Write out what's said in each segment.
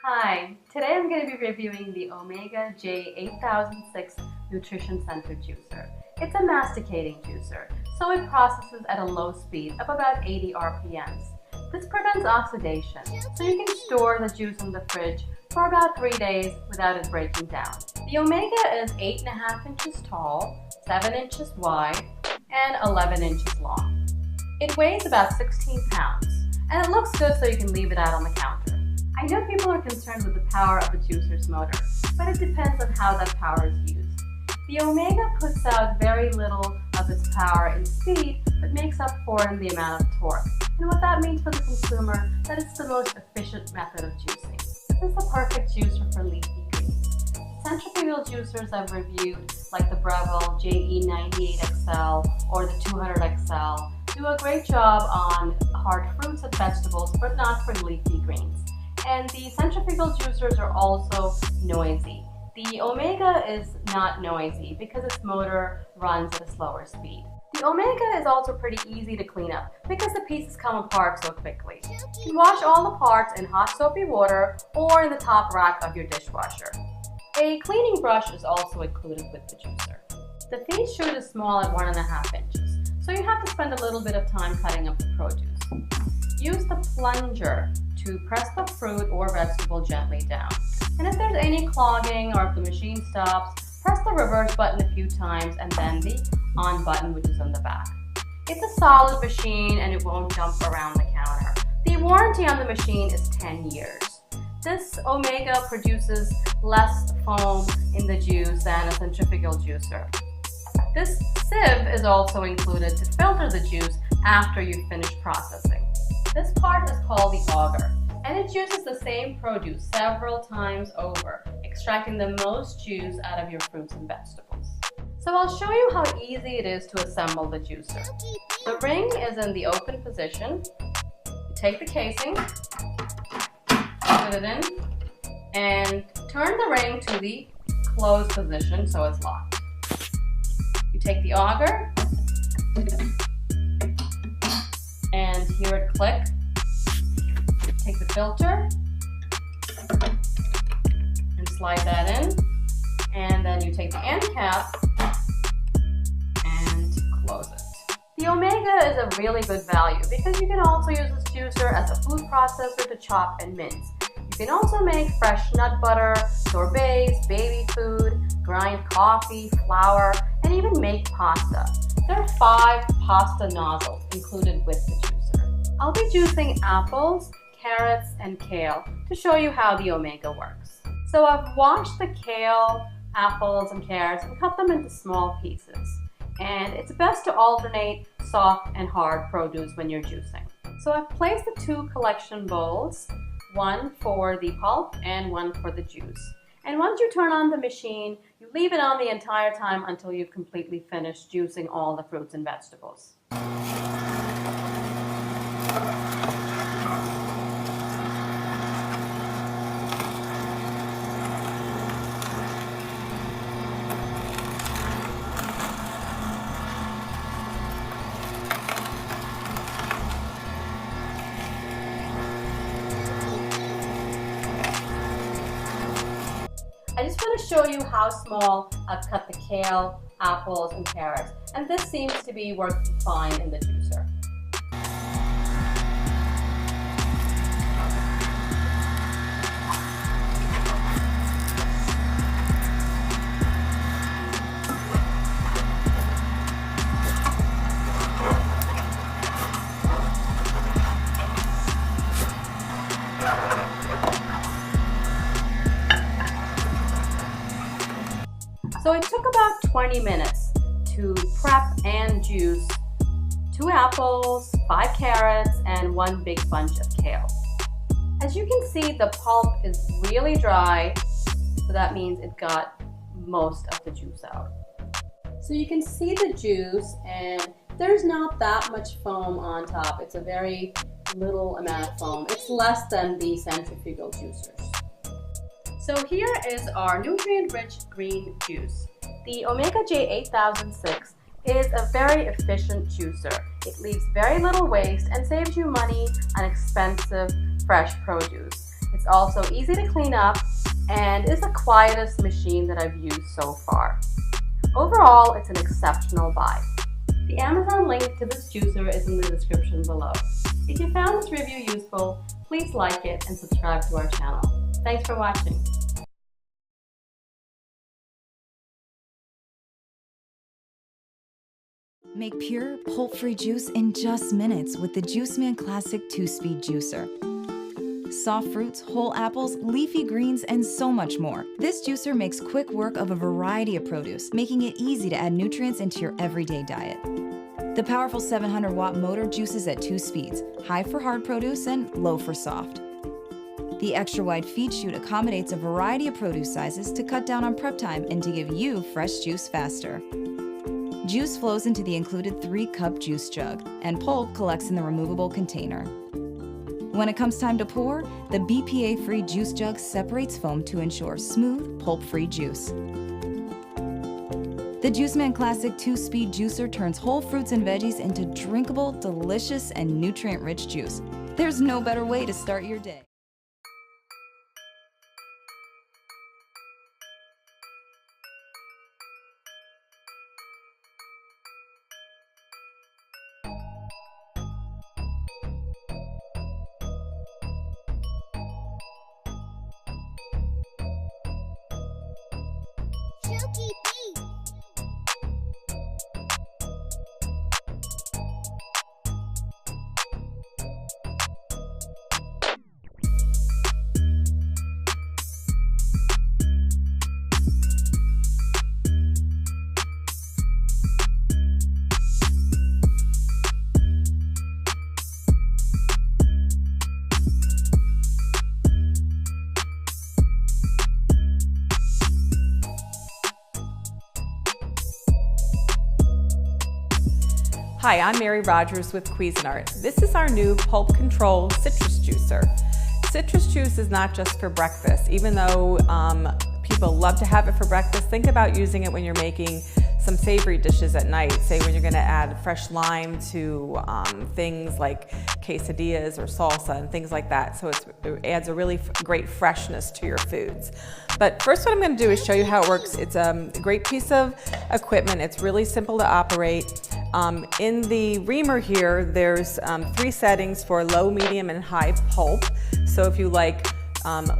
Hi, today I'm going to be reviewing the Omega J8006 Nutrition Center juicer. It's a masticating juicer, so it processes at a low speed of about 80 RPMs. This prevents oxidation, so you can store the juice in the fridge for about 3 days without it breaking down. The Omega is 8.5 inches tall, 7 inches wide, and 11 inches long. It weighs about 16 pounds, and it looks good so you can leave it out on the counter. I know people are concerned with the power of a juicer's motor, but it depends on how that power is used. The Omega puts out very little of its power in speed, but makes up for it in the amount of torque. And what that means for the consumer, that it's the most efficient method of juicing. This is the perfect juicer for leafy greens. Centrifugal juicers I've reviewed, like the Breville JE98XL or the 200XL, do a great job on hard fruits and vegetables, but not for leafy greens. And the centrifugal juicers are also noisy. The Omega is not noisy because its motor runs at a slower speed. The Omega is also pretty easy to clean up because the pieces come apart so quickly. You can wash all the parts in hot soapy water or in the top rack of your dishwasher. A cleaning brush is also included with the juicer. The feed chute is small at 1.5 inches, so you have to spend a little bit of time cutting up the produce. Use the plunger to press the fruit or vegetable gently down. And if there's any clogging or if the machine stops, press the reverse button a few times and then the on button, which is on the back. It's a solid machine and it won't jump around the counter. The warranty on the machine is 10 years. This Omega produces less foam in the juice than a centrifugal juicer. This sieve is also included to filter the juice after you've finished processing. This part is called the auger, and it juices the same produce several times over, extracting the most juice out of your fruits and vegetables. So I'll show you how easy it is to assemble the juicer. The ring is in the open position. You take the casing, put it in, and turn the ring to the closed position so it's locked. You take the auger, and hear it click. Take the filter and slide that in, and then you take the end cap and close it. The Omega is a really good value because you can also use this juicer as a food processor to chop and mince. You can also make fresh nut butter, sorbets, baby food, grind coffee, flour, and even make pasta. There are 5 pasta nozzles included with the juicer. I'll be juicing apples, carrots, and kale to show you how the Omega works. So I've washed the kale, apples, and carrots and cut them into small pieces. And it's best to alternate soft and hard produce when you're juicing. So I've placed the 2 collection bowls, one for the pulp and one for the juice. And once you turn on the machine, you leave it on the entire time until you've completely finished juicing all the fruits and vegetables. I just want to show you how small I've cut the kale, apples, and carrots, and this seems to be working fine in the juicer. So it took about 20 minutes to prep and juice 2 apples, 5 carrots, and 1 big bunch of kale. As you can see, the pulp is really dry, so that means it got most of the juice out. So you can see the juice, and there's not that much foam on top. It's a very little amount of foam. It's less than the centrifugal juicers. So here is our nutrient-rich green juice. The Omega J8006 is a very efficient juicer. It leaves very little waste and saves you money on expensive fresh produce. It's also easy to clean up and is the quietest machine that I've used so far. Overall, it's an exceptional buy. The Amazon link to this juicer is in the description below. If you found this review useful, please like it and subscribe to our channel. Thanks for watching. Make pure, pulp-free juice in just minutes with the Juiceman Classic 2-Speed Juicer. Soft fruits, whole apples, leafy greens, and so much more. This juicer makes quick work of a variety of produce, making it easy to add nutrients into your everyday diet. The powerful 700-watt motor juices at 2 speeds, high for hard produce and low for soft. The extra-wide feed chute accommodates a variety of produce sizes to cut down on prep time and to give you fresh juice faster. Juice flows into the included 3-cup juice jug, and pulp collects in the removable container. When it comes time to pour, the BPA-free juice jug separates foam to ensure smooth, pulp-free juice. The Juiceman Classic 2-Speed Juicer turns whole fruits and veggies into drinkable, delicious, and nutrient-rich juice. There's no better way to start your day. Hi, I'm Mary Rogers with Cuisinart. This is our new pulp control citrus juicer. Citrus juice is not just for breakfast. Even though people love to have it for breakfast, think about using it when you're making some savory dishes at night. Say when you're going to add fresh lime to things like quesadillas or salsa and things like that. So it adds a really great freshness to your foods. But first what I'm going to do is show you how it works. It's a great piece of equipment. It's really simple to operate. In the reamer here, there's 3 settings for low, medium, and high pulp. So if you like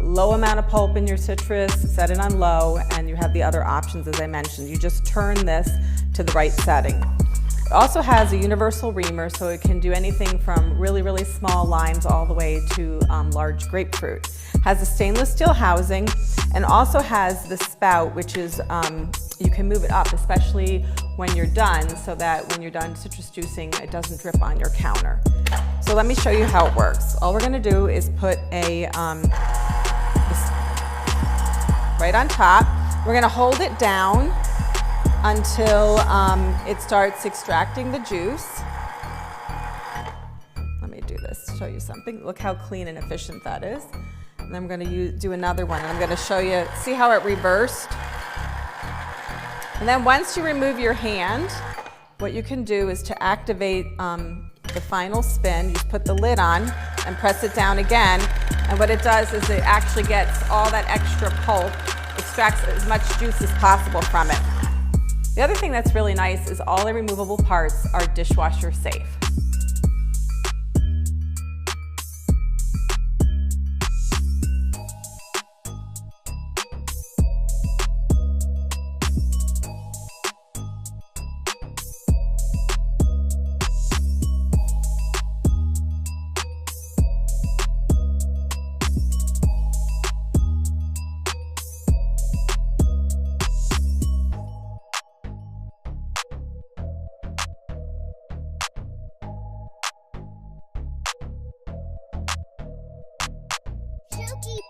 low amount of pulp in your citrus, set it on low, and you have the other options as I mentioned. You just turn this to the right setting. It also has a universal reamer, so it can do anything from really, really small limes all the way to large grapefruit. Has a stainless steel housing and also has the spout, which is, you can move it up, especially when you're done, so that when you're done citrus juicing, it doesn't drip on your counter. So let me show you how it works. All we're gonna do is put a, right on top. We're gonna hold it down until it starts extracting the juice. Let me do this to show you something. Look how clean and efficient that is. And then I'm gonna do another one, and I'm gonna show you, see how it reversed? And then once you remove your hand, what you can do is to activate the final spin, you just put the lid on and press it down again. And what it does is it actually gets all that extra pulp, extracts as much juice as possible from it. The other thing that's really nice is all the removable parts are dishwasher safe. Silky